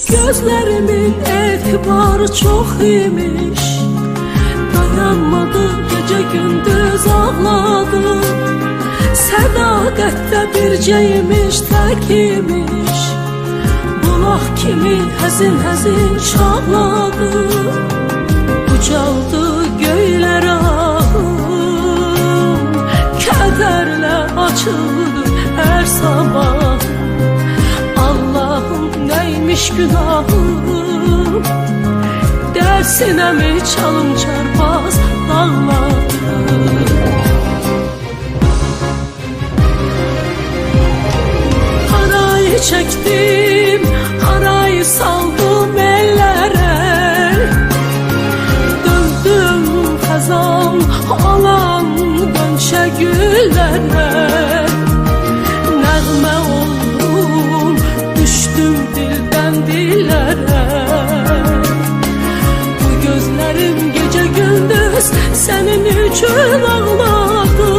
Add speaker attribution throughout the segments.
Speaker 1: Gözlerimin etibarı çok imiş, dayanmadı gece gündüz ağladı. Sədaqətdə bircəymiş, tək imiş, bulaq kimi həzin həzin çağladı. Ucaldı göylər ağım, kədərlə açıldı hər sabah. Allah'ım neymiş günahım, dersine mi çalım çarpaz dağladı. Harayı çektim, harayı saldım ellere, döndüm kazan olan dönşe güllere. Nəğmə oldum, düştüm dilden dillere. Bu gözlerim gece gündüz senin için ağladı.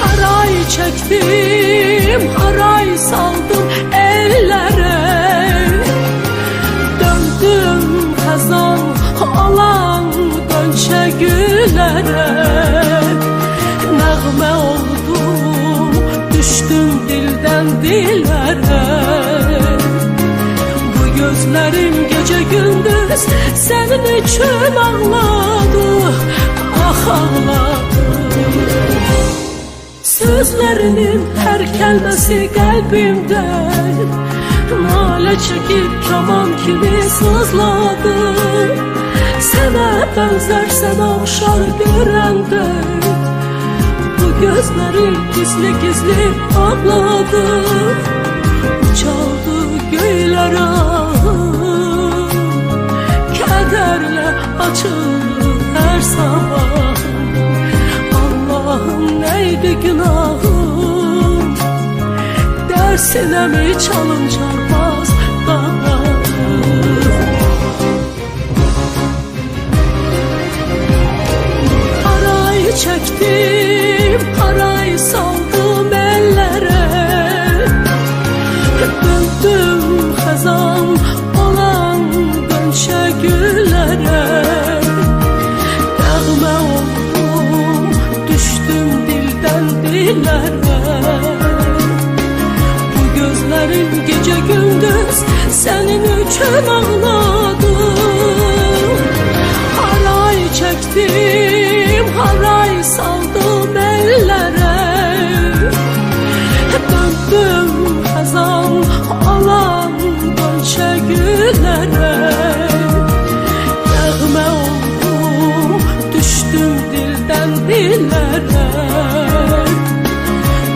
Speaker 1: Haray çektim, haray saldım ellere, döndüm kazan olan dönşe güllere. Nəğmə oldum, düştüm dilden dillere. Bu gözlerim gece gündüz senin için ağladı, ah ağladı. Sözlerinin her kelimesi kalbimde nale çekip kaman gibi sızladı. Sana benzersen avşar görende, bu gözlerim gizli gizli ağladı. Uçaldı göyler ağım, kederle açıldı her sabah. Allah'ım neydi günahım, dersine mi çalım çarpaz dağladı. Haray çektim, haray saldım ellere, döndüm hazan olan dönşe güllere. Nəğmə oldum, düştüm dilden dillere. Bu gözlerim gece gündüz senin için ağladı. Haray çektim, haray saldım ellere, döndüm hazan olan dönşe güllere. Nəğmə oldum, düştüm dilden dillere.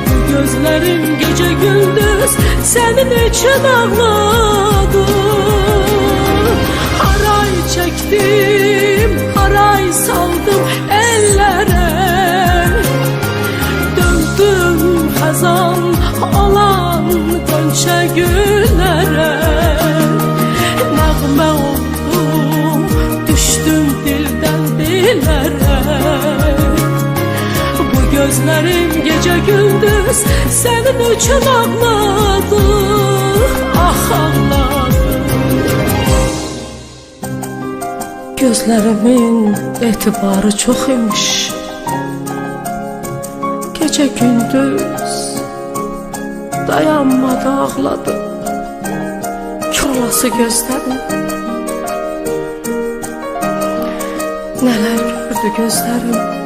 Speaker 1: Bu gözlerim gece gündüz senin için ağladı. Haray çektim, haray saldım ellere, döndüm hazan olan dönşe güllere. Nəğmə oldum, düştüm dilden dillere. Bu gözlerim gece gündüz senin için ağladı, ah ağladı. Gözlerimin etibarı çok imiş, gece gündüz dayanmadı ağladı. Kolası gözlerim, neler gördü gözlerim.